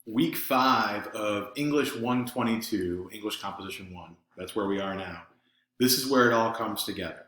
Week 5 of English 122, English Composition 1. That's where we are now. This is where it all comes together.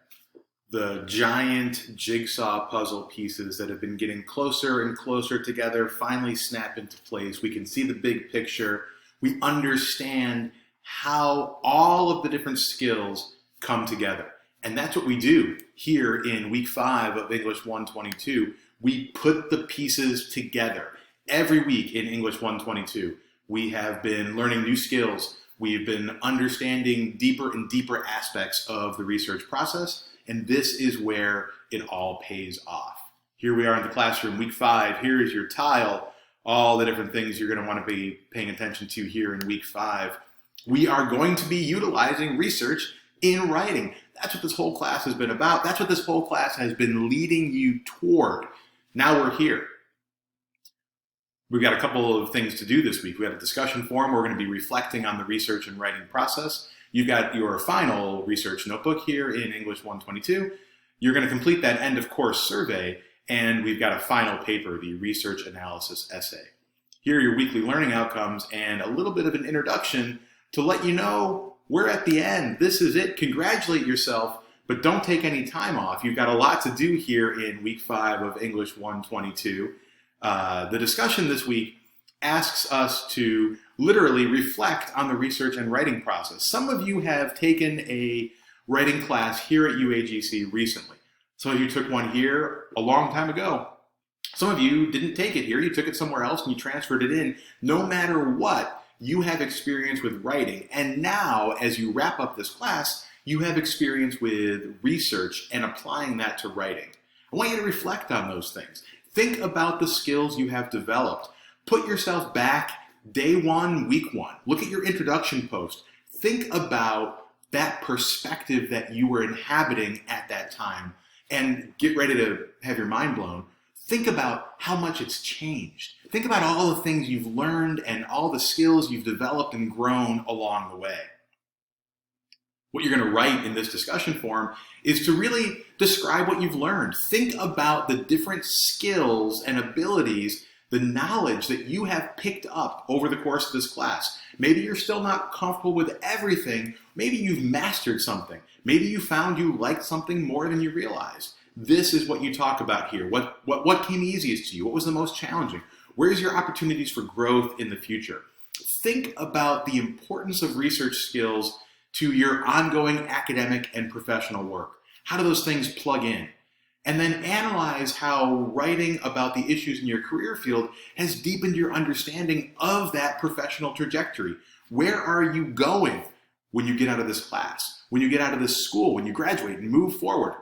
The giant jigsaw puzzle pieces that have been getting closer and closer together finally snap into place. We can see the big picture. We understand how all of the different skills come together. And that's what we do here in week 5 of English 122. We put the pieces together. Every week in English 122, we have been learning new skills. We've been understanding deeper and deeper aspects of the research process, and this is where it all pays off. Here we are in the classroom, week 5. Here is your tile, all the different things you're going to want to be paying attention to here in week 5. We are going to be utilizing research in writing. That's what this whole class has been about. That's what this whole class has been leading you toward. Now we're here. We've got a couple of things to do this week. We have a discussion forum. We're going to be reflecting on the research and writing process. You've got your final research notebook here in English 122. You're going to complete that end of course survey, and we've got a final paper, the research analysis essay. Here are your weekly learning outcomes and a little bit of an introduction to let you know we're at the end. This is it. Congratulate yourself, but don't take any time off. You've got a lot to do here in week 5 of English 122. The discussion this week asks us to literally reflect on the research and writing process. Some of you have taken a writing class here at UAGC recently. Some of you took one here a long time ago. Some of you didn't take it here. You took it somewhere else and you transferred it in. No matter what, you have experience with writing. And now, as you wrap up this class, you have experience with research and applying that to writing. I want you to reflect on those things. Think about the skills you have developed. Put yourself back day 1, week 1. Look at your introduction post. Think about that perspective that you were inhabiting at that time and get ready to have your mind blown. Think about how much it's changed. Think about all the things you've learned and all the skills you've developed and grown along the way. What you're going to write in this discussion forum is to really describe what you've learned. Think about the different skills and abilities, the knowledge that you have picked up over the course of this class. Maybe you're still not comfortable with everything. Maybe you've mastered something. Maybe you found you liked something more than you realized. This is what you talk about here. What came easiest to you? What was the most challenging? Where's your opportunities for growth in the future? Think about the importance of research skills to your ongoing academic and professional work. How do those things plug in? And then analyze how writing about the issues in your career field has deepened your understanding of that professional trajectory. Where are you going when you get out of this class, when you get out of this school, when you graduate and move forward?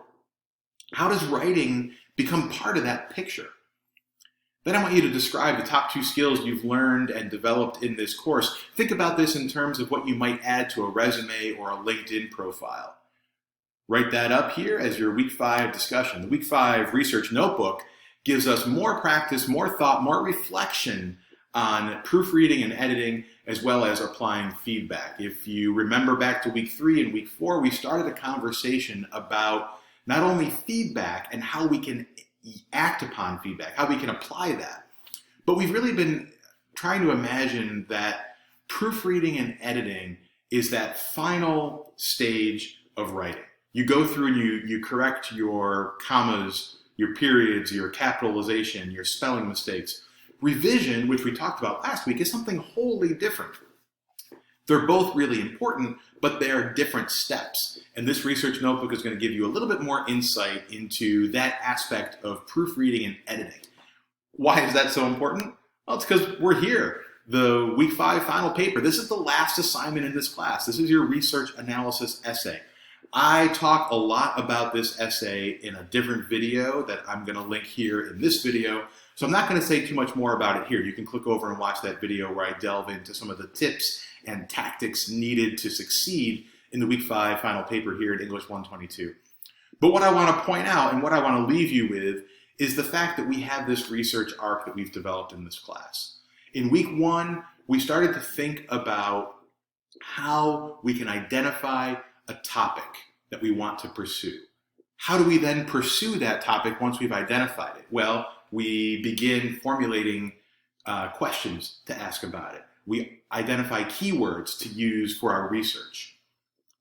How does writing become part of that picture? Then I want you to describe the top 2 skills you've learned and developed in this course. Think about this in terms of what you might add to a resume or a LinkedIn profile. Write that up here as your week 5 discussion. The week 5 research notebook gives us more practice, more thought, more reflection on proofreading and editing, as well as applying feedback. If you remember back to week 3 and week 4, we started a conversation about not only feedback and how we can act upon feedback, how we can apply that. But we've really been trying to imagine that proofreading and editing is that final stage of writing. You go through and you correct your commas, your periods, your capitalization, your spelling mistakes. Revision, which we talked about last week, is something wholly different. They're both really important, but they are different steps. And this research notebook is going to give you a little bit more insight into that aspect of proofreading and editing. Why is that so important? Well, it's because we're here. The week 5 final paper. This is the last assignment in this class. This is your research analysis essay. I talk a lot about this essay in a different video that I'm going to link here in this video. So I'm not going to say too much more about it here. You can click over and watch that video where I delve into some of the tips and tactics needed to succeed in the week 5 final paper here in English 122. But what I want to point out and what I want to leave you with is the fact that we have this research arc that we've developed in this class. In week 1, we started to think about how we can identify a topic that we want to pursue. How do we then pursue that topic once we've identified it? Well, we begin formulating questions to ask about it. We identify keywords to use for our research.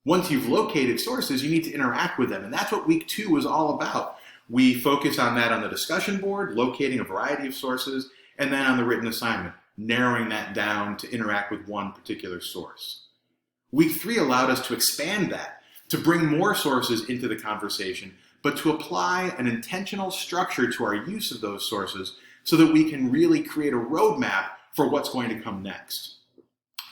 Once you've located sources, you need to interact with them. And that's what week 2 was all about. We focus on that on the discussion board, locating a variety of sources, and then on the written assignment, narrowing that down to interact with one particular source. Week 3 allowed us to expand that, to bring more sources into the conversation, but to apply an intentional structure to our use of those sources so that we can really create a roadmap for what's going to come next.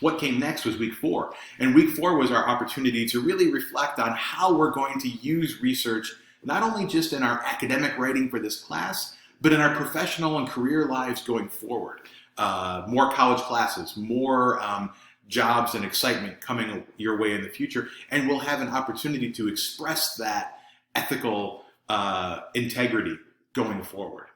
What came next was week 4. And week 4 was our opportunity to really reflect on how we're going to use research, not only just in our academic writing for this class, but in our professional and career lives going forward. More college classes, more jobs and excitement coming your way in the future. And we'll have an opportunity to express that ethical integrity going forward.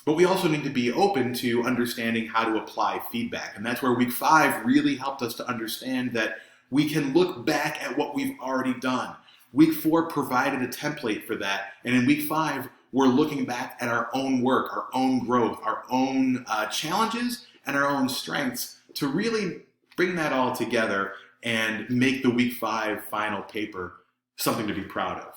But we also need to be open to understanding how to apply feedback. And that's where week 5 really helped us to understand that we can look back at what we've already done. Week 4 provided a template for that. And in week 5, we're looking back at our own work, our own growth, our own challenges, and our own strengths to really bring that all together and make the week 5 final paper something to be proud of.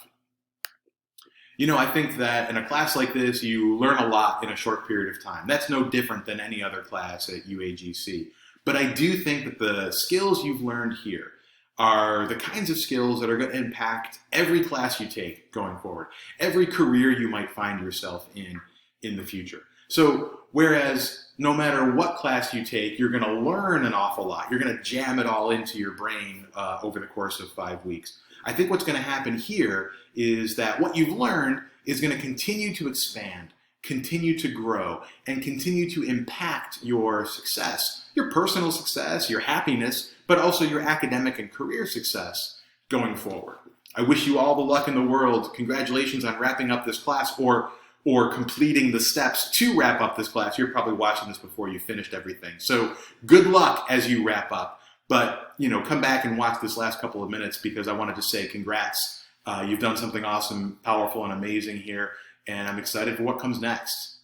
You know, I think that in a class like this, you learn a lot in a short period of time. That's no different than any other class at UAGC. But I do think that the skills you've learned here are the kinds of skills that are going to impact every class you take going forward, every career you might find yourself in the future. So whereas no matter what class you take, you're going to learn an awful lot. You're going to jam it all into your brain over the course of 5 weeks. I think what's going to happen here is that what you've learned is going to continue to expand, continue to grow, and continue to impact your success, your personal success, your happiness, but also your academic and career success going forward. I wish you all the luck in the world. Congratulations on wrapping up this class or completing the steps to wrap up this class. You're probably watching this before you finished everything. So good luck as you wrap up. But, you know, come back and watch this last couple of minutes because I wanted to say congrats. You've done something awesome, powerful, and amazing here, and I'm excited for what comes next.